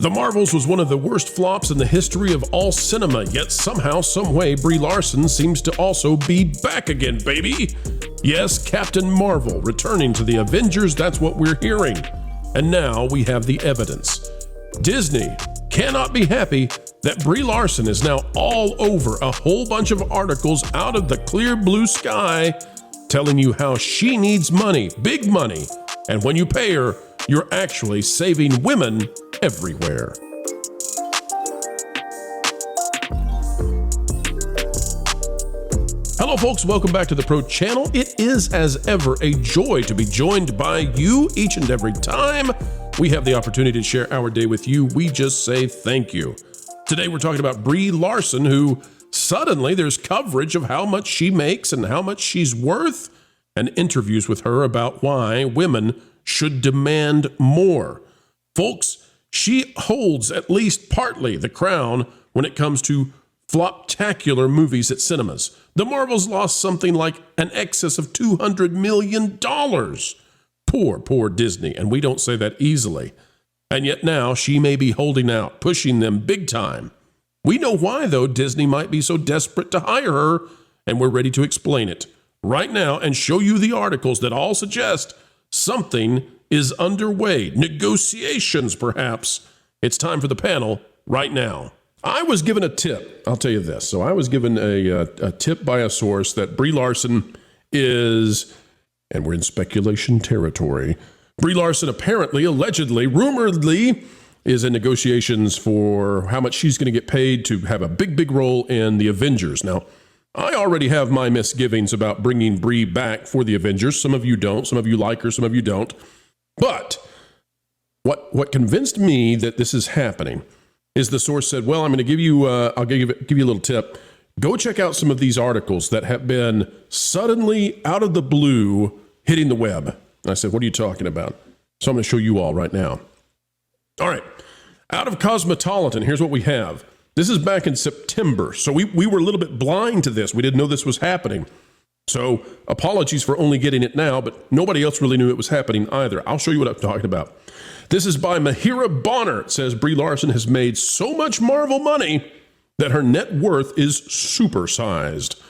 The Marvels was one of the worst flops in the history of all cinema, yet somehow, someway, Brie Larson seems to also be back again, baby. Yes, Captain Marvel returning to the Avengers, that's what we're hearing. And now we have the evidence. Disney cannot be happy that Brie Larson is now all over a whole bunch of articles out of the clear blue sky telling you how she needs money, big money, and when you pay her, you're actually saving women everywhere. Hello folks, welcome back to the Pro Channel. It is as ever a joy to be joined by you each and every time we have the opportunity to share our day with you. We just say thank you. Today we're talking about Brie Larson, who suddenly there's coverage of how much she makes and how much she's worth, and interviews with her about why women should demand more. Folks, she holds at least partly the crown when it comes to floptacular movies at cinemas. The Marvels lost something like an excess of $200 million. Poor Disney, and we don't say that easily. And yet now she may be holding out, pushing them big time. We know why, though, Disney might be so desperate to hire her, and we're ready to explain it right now and show you the articles that all suggest something is underway. Negotiations, perhaps. It's time for the panel right now. I was given a tip. I'll tell you this. So I was given a tip by a source that Brie Larson is, and we're in speculation territory, Brie Larson apparently, allegedly, rumoredly, is in negotiations for how much she's going to get paid to have a big role in the Avengers. Now, I already have my misgivings about bringing Brie back for the Avengers. Some of you don't. Some of you like her. Some of you don't. But what convinced me that this is happening is the source said, well, I'm going to give you, I'll give you a little tip. Go check out some of these articles that have been suddenly out of the blue hitting the web. And I said, what are you talking about? So I'm going to show you all right now. All right. Out of Cosmopolitan, here's what we have. This is back in September. So we were a little bit blind to this. We didn't know this was happening. So apologies for only getting it now, but nobody else really knew it was happening either. I'll show you what I'm talking about. This is by Mahira Bonner. It says Brie Larson has made so much Marvel money that her net worth is supersized.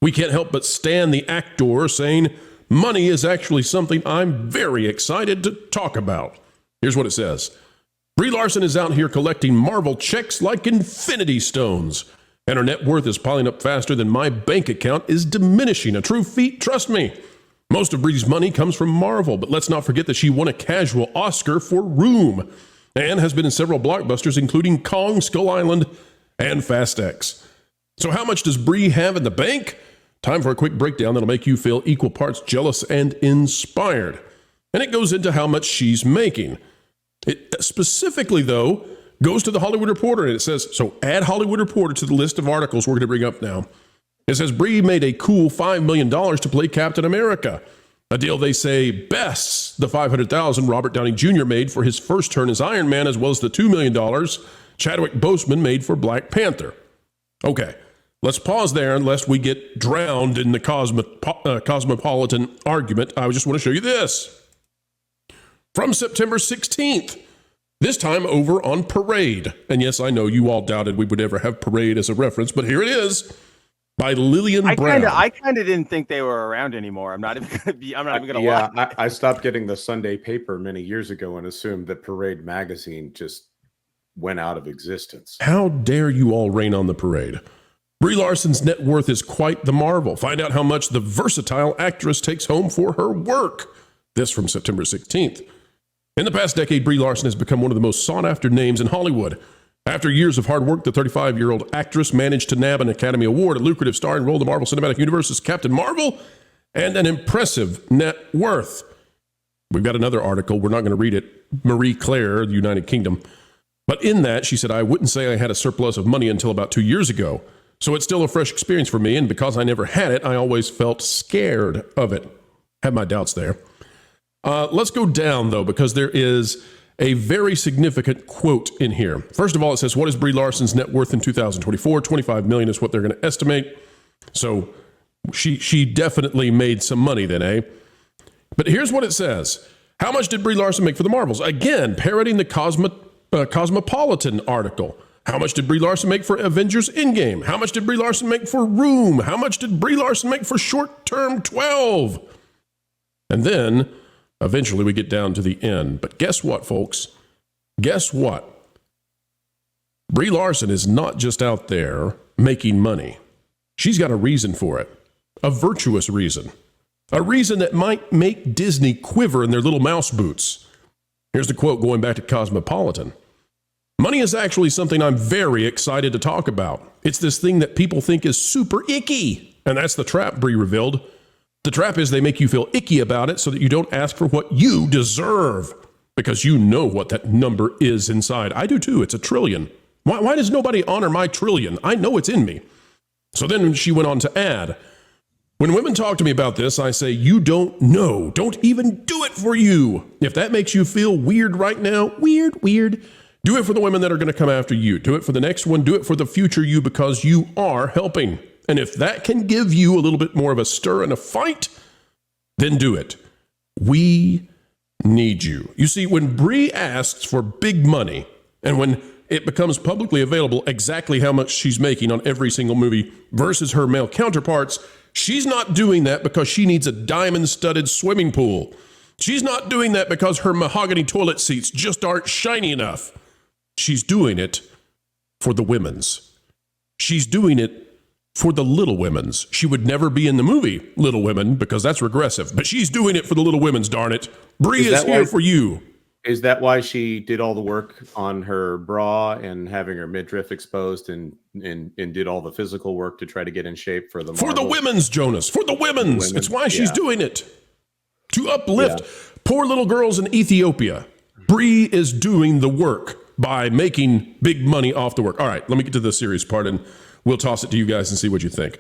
We can't help but stand the actor saying money is actually something I'm very excited to talk about. Here's what it says. Brie Larson is out here collecting Marvel checks like infinity stones, and her net worth is piling up faster than my bank account is diminishing. A true feat, trust me. Most of Brie's money comes from Marvel, but let's not forget that she won a casual Oscar for Room and has been in several blockbusters, including Kong, Skull Island, and Fast X. So how much does Brie have in the bank? Time for a quick breakdown that'll make you feel equal parts jealous and inspired. And it goes into how much she's making. It specifically, though, goes to the Hollywood Reporter, and it says, so add Hollywood Reporter to the list of articles we're going to bring up now. It says, Brie made a cool $5 million to play Captain America, a deal they say bests the $500,000 Robert Downey Jr. made for his first turn as Iron Man, as well as the $2 million Chadwick Boseman made for Black Panther. Okay, let's pause there lest we get drowned in the cosmopolitan argument. I just want to show you this. From September 16th, this time over on Parade. And yes, I know you all doubted we would ever have Parade as a reference, but here it is by Lillian Brown. I kind of didn't think they were around anymore. I'm not even going to lie. Yeah, I stopped getting the Sunday paper many years ago and assumed that Parade magazine just went out of existence. How dare you all rain on the Parade? Brie Larson's net worth is quite the marvel. Find out how much the versatile actress takes home for her work. This from September 16th. In the past decade, Brie Larson has become one of the most sought-after names in Hollywood. After years of hard work, the 35-year-old actress managed to nab an Academy Award, a lucrative starring role in the Marvel Cinematic Universe as Captain Marvel, and an impressive net worth. We've got another article. We're not going to read it. Marie Claire, the United Kingdom. But in that, she said, I wouldn't say I had a surplus of money until about 2 years ago. So it's still a fresh experience for me, and because I never had it, I always felt scared of it. Had my doubts there. Let's go down, though, because there is a very significant quote in here. First of all, it says, what is Brie Larson's net worth in 2024? $25 million is what they're going to estimate. So she definitely made some money then, eh? But here's what it says. How much did Brie Larson make for the Marvels? Again, parroting the Cosmopolitan article. How much did Brie Larson make for Avengers Endgame? How much did Brie Larson make for Room? How much did Brie Larson make for Short Term 12? And then eventually we get down to the end. But guess what, folks? Guess what? Brie Larson is not just out there making money. She's got a reason for it, a virtuous reason, a reason that might make Disney quiver in their little mouse boots. Here's the quote going back to Cosmopolitan. Money is actually something I'm very excited to talk about. It's this thing that people think is super icky. And that's the trap, Brie revealed. The trap is they make you feel icky about it so that you don't ask for what you deserve. Because you know what that number is inside. I do too. It's $1 trillion. Why does nobody honor my trillion? I know it's in me. So then she went on to add, when women talk to me about this, I say, you don't know. Don't even do it for you. If that makes you feel weird right now, weird. Do it for the women that are going to come after you. Do it for the next one. Do it for the future you, because you are helping. And if that can give you a little bit more of a stir and a fight, then do it. We need you. You see, when Brie asks for big money, and when it becomes publicly available exactly how much she's making on every single movie versus her male counterparts, she's not doing that because she needs a diamond-studded swimming pool. She's not doing that because her mahogany toilet seats just aren't shiny enough. She's doing it for the women's. She's doing it for the Little Women's. She would never be in the movie Little Women because that's regressive, but she's doing it for the Little Women's, darn it. Brie is here for you. Is that why she did all the work on her bra and having her midriff exposed and did all the physical work to try to get in shape for the Marvel? For the women's, Jonas, for the women's. It's why she's doing it. To uplift poor little girls in Ethiopia. Brie is doing the work by making big money off the work. All right, let me get to the serious part and we'll toss it to you guys and see what you think.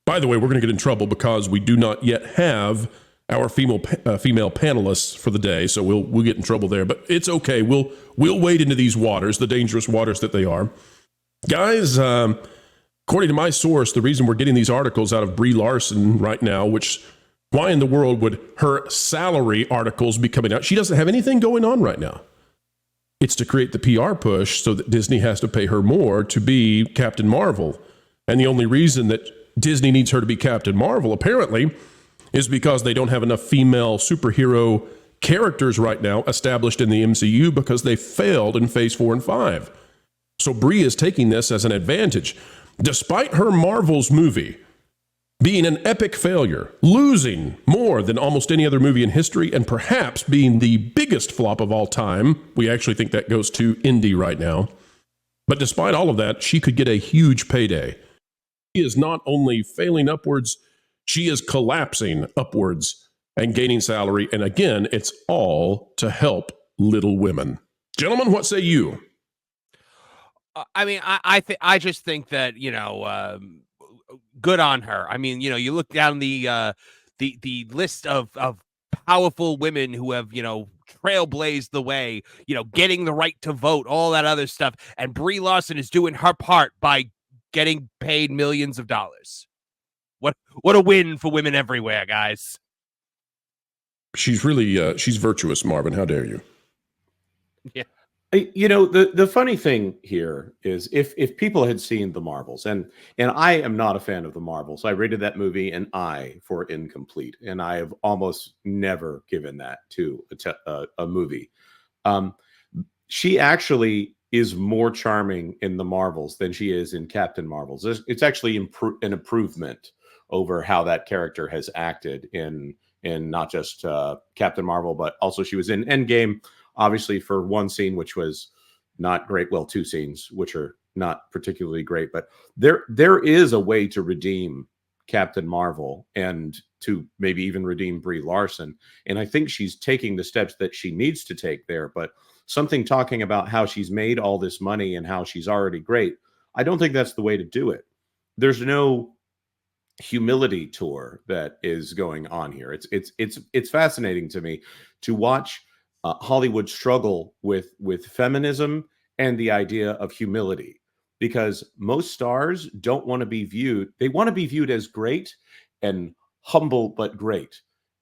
By the way, we're going to get in trouble because we do not yet have our female panelists for the day, so we'll get in trouble there. But it's okay. We'll wade into these waters, the dangerous waters that they are. Guys, according to my source, the reason we're getting these articles out of Brie Larson right now, which why in the world would her salary articles be coming out? She doesn't have anything going on right now. It's to create the PR push so that Disney has to pay her more to be Captain Marvel. And the only reason that Disney needs her to be Captain Marvel, apparently, is because they don't have enough female superhero characters right now established in the MCU because they failed in Phase 4 and 5. So Brie is taking this as an advantage. Despite her Marvel's movie being an epic failure, losing more than almost any other movie in history, and perhaps being the biggest flop of all time, we actually think that goes to Indy right now. But despite all of that, she could get a huge payday. She is not only failing upwards, she is collapsing upwards and gaining salary. And again, it's all to help Little Women. Gentlemen, what say you? I mean, I just think that, good on her. I mean, you look down the list of powerful women who have, trailblazed the way, getting the right to vote, all that other stuff. And Brie Larson is doing her part by getting paid millions of dollars. What a win for women everywhere, guys. She's really, she's virtuous, Marvin. How dare you? Yeah. The funny thing here is if people had seen the Marvels, and I am not a fan of the Marvels. I rated that movie an I for incomplete, and I have almost never given that to a movie. She actually is more charming in the Marvels than she is in Captain Marvels. It's actually an improvement over how that character has acted in not just Captain Marvel, but also she was in Endgame. Obviously, for one scene, which was not great. Well, two scenes, which are not particularly great. But there is a way to redeem Captain Marvel and to maybe even redeem Brie Larson. And I think she's taking the steps that she needs to take there. But something talking about how she's made all this money and how she's already great, I don't think that's the way to do it. There's no humility tour that is going on here. It's fascinating to me to watch Hollywood struggle with feminism and the idea of humility, because most stars don't want to be viewed. They want to be viewed as great and humble, but great.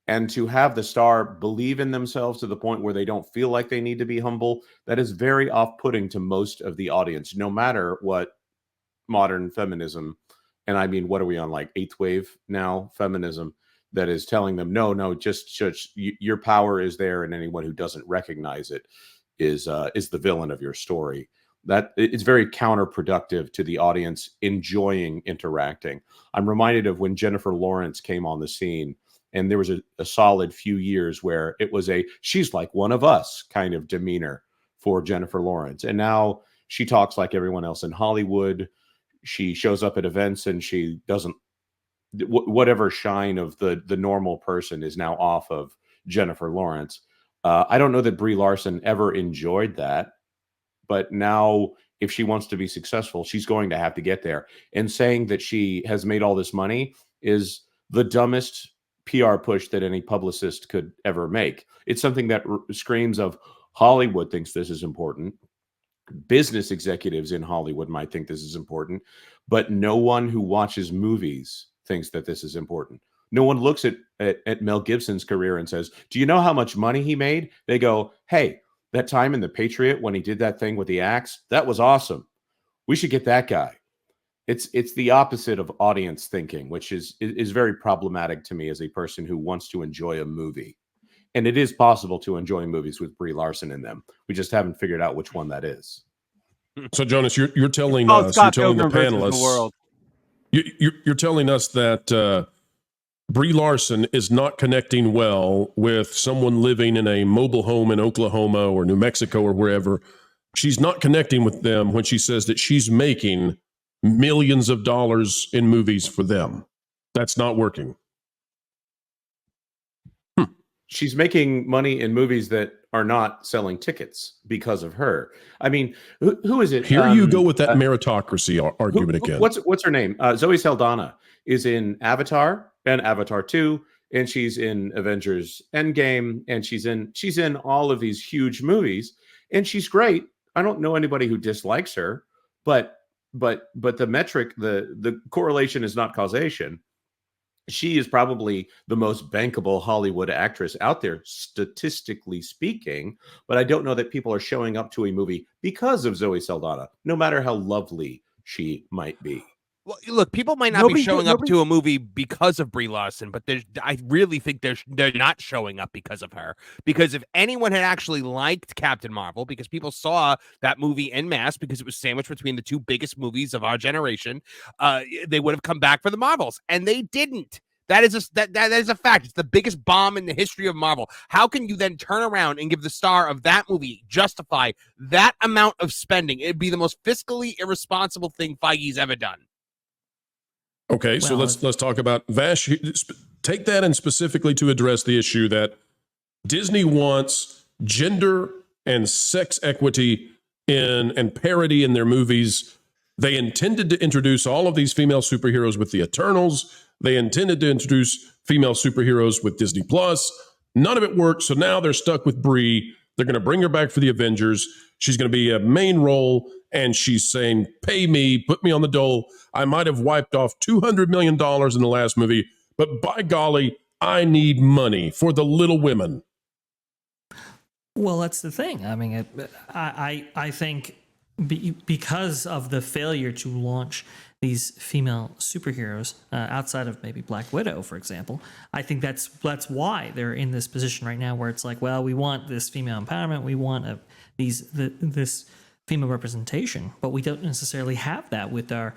And to have the star believe in themselves to the point where they don't feel like they need to be humble, that is very off-putting to most of the audience, no matter what modern feminism, and I mean, what are we on, like eighth wave now, feminism, that is telling them, no, just your power is there, and anyone who doesn't recognize it is the villain of your story. That it's very counterproductive to the audience enjoying interacting. I'm reminded of when Jennifer Lawrence came on the scene, and there was a solid few years where it was she's like one of us kind of demeanor for Jennifer Lawrence. And now she talks like everyone else in Hollywood. She shows up at events and she doesn't, whatever shine of the normal person is now off of Jennifer Lawrence. I don't know that Brie Larson ever enjoyed that, but now if she wants to be successful, she's going to have to get there. And saying that she has made all this money is the dumbest PR push that any publicist could ever make. It's something that screams of Hollywood thinks this is important. Business executives in Hollywood might think this is important, but no one who watches movies thinks that this is important. No one looks at Mel Gibson's career and says, do you know how much money he made? They go, hey, that time in The Patriot when he did that thing with the axe, that was awesome. We should get that guy. It's the opposite of audience thinking, which is very problematic to me as a person who wants to enjoy a movie. And it is possible to enjoy movies with Brie Larson in them. We just haven't figured out which one that is. So, Jonas, you're telling us, you're telling the panelists, you're telling us that Brie Larson is not connecting well with someone living in a mobile home in Oklahoma or New Mexico or wherever. She's not connecting with them when she says that she's making millions of dollars in movies for them. That's not working. She's making money in movies that are not selling tickets because of her. I mean, who is it? Here you go with that meritocracy argument again. What's her name? Zoe Saldana is in Avatar and Avatar 2, and she's in Avengers Endgame, and she's in all of these huge movies, and she's great. I don't know anybody who dislikes her, but the metric, the correlation is not causation. She is probably the most bankable Hollywood actress out there, statistically speaking, but I don't know that people are showing up to a movie because of Zoe Saldana, no matter how lovely she might be. Well, look, people might not be showing up to a movie because of Brie Larson, but I really think they're not showing up because of her. Because if anyone had actually liked Captain Marvel, because people saw that movie en masse because it was sandwiched between the two biggest movies of our generation, they would have come back for the Marvels, and they didn't. That is a fact. It's the biggest bomb in the history of Marvel. How can you then turn around and give the star of that movie justify that amount of spending? It'd be the most fiscally irresponsible thing Feige's ever done. Okay, so let's talk about Vash. Take that and specifically to address the issue that Disney wants gender and sex equity and parity in their movies. They intended to introduce all of these female superheroes with the Eternals. They intended to introduce female superheroes with Disney Plus. None of it worked, so now they're stuck with Brie. They're going to bring her back for the Avengers. She's going to be a main role, and she's saying, pay me, put me on the dole. I might have wiped off $200 million in the last movie, but by golly, I need money for the Little Women. Well, that's the thing. I mean, I think because of the failure to launch these female superheroes outside of maybe Black Widow, for example, I think that's why they're in this position right now, where it's like, well, we want this female empowerment, we want this female representation, but we don't necessarily have that with our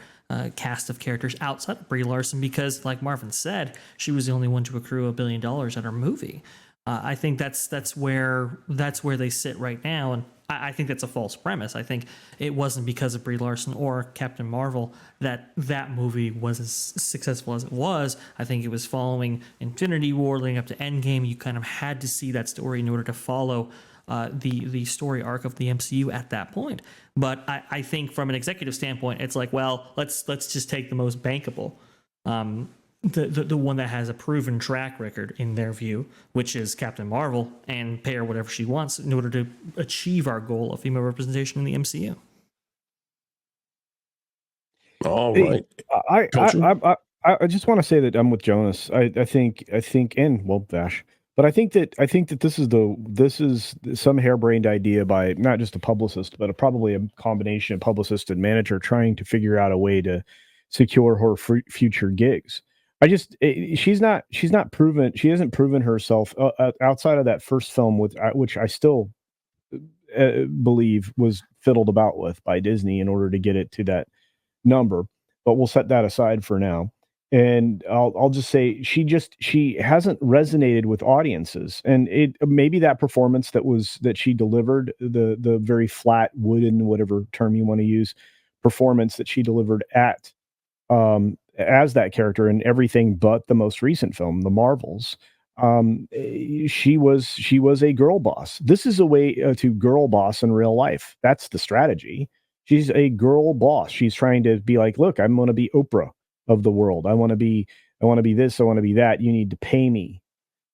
cast of characters outside of Brie Larson, because, like Marvin said, she was the only one to accrue $1 billion at her movie. I think that's where they sit right now, and I think that's a false premise. I think it wasn't because of Brie Larson or Captain Marvel that movie was as successful as it was. I think it was following Infinity War, leading up to Endgame. You kind of had to see that story in order to follow the story arc of the MCU at that point. But I think from an executive standpoint, it's like, well, let's just take the most bankable, the one that has a proven track record in their view, which is Captain Marvel, and pay her whatever she wants in order to achieve our goal of female representation in the MCU. All right. I just want to say that I'm with Jonas. I think, and well, Vash, but I think that this is some harebrained idea by not just a publicist, but probably a combination of publicist and manager trying to figure out a way to secure her future gigs. She's not proven, she hasn't proven herself outside of that first film with which I still believe was fiddled about with by Disney in order to get it to that number. But we'll set that aside for now. And I'll just say she hasn't resonated with audiences, and it maybe that performance that she delivered, the very flat wooden, whatever term you want to use, performance that she delivered at as that character in everything but the most recent film, The Marvels. She was a girl boss. This is a way to girl boss in real life. That's the strategy. She's a girl boss. She's trying to be like, look, I'm going to be Oprah of the world. I want to be this. I want to be that. You need to pay me.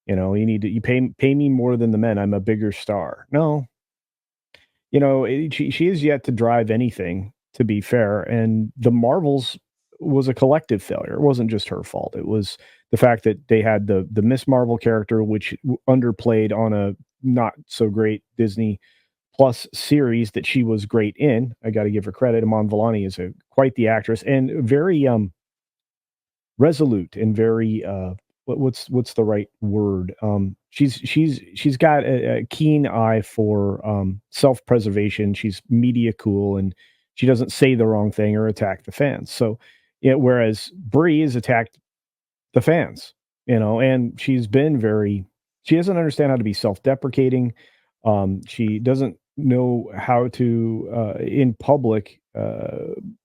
You pay me more than the men. I'm a bigger star. No, she is yet to drive anything, to be fair. And the Marvels was a collective failure. It wasn't just her fault. It was the fact that they had the Miss Marvel character, which underplayed on a not so great Disney Plus series that she was great in. I got to give her credit. Iman Vellani is quite the actress and very resolute and very what's the right word? She's got a keen eye for self-preservation. She's media cool, and she doesn't say the wrong thing or attack the fans. So, whereas Brie has attacked the fans, and she doesn't understand how to be self-deprecating. She doesn't know how to in public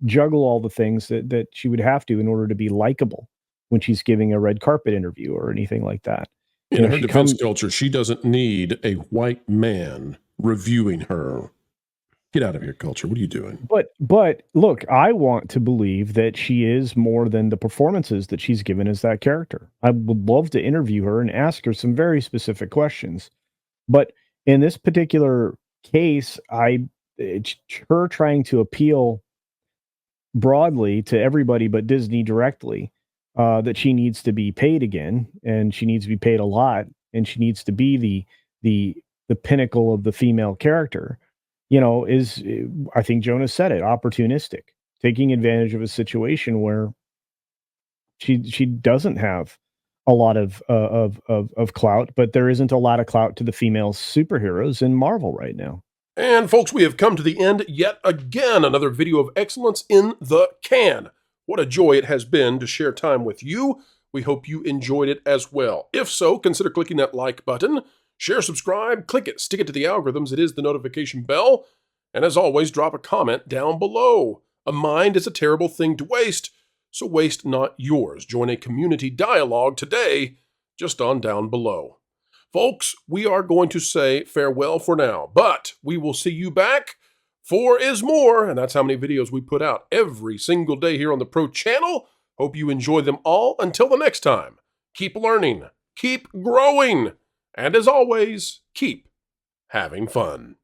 juggle all the things that she would have to in order to be likable when she's giving a red carpet interview or anything like that. In her defense culture, she doesn't need a white man reviewing her. Get out of your culture. What are you doing? But look, I want to believe that she is more than the performances that she's given as that character. I would love to interview her and ask her some very specific questions. But in this particular case, it's her trying to appeal broadly to everybody but Disney directly, that she needs to be paid again, and she needs to be paid a lot, and she needs to be the pinnacle of the female character. Is, I think Jonas said it, opportunistic, taking advantage of a situation where she doesn't have a lot of clout, but there isn't a lot of clout to the female superheroes in Marvel right now. And folks, we have come to the end yet again. Another video of excellence in the can. What a joy it has been to share time with you. We hope you enjoyed it as well. If so, consider clicking that like button. Share, subscribe, click it, stick it to the algorithms. It is the notification bell. And as always, drop a comment down below. A mind is a terrible thing to waste, so waste not yours. Join a community dialogue today, just on down below. Folks, we are going to say farewell for now, but we will see you back. 4 is more, and that's how many videos we put out every single day here on the Pro Channel. Hope you enjoy them all. Until the next time, keep learning, keep growing, and as always, keep having fun.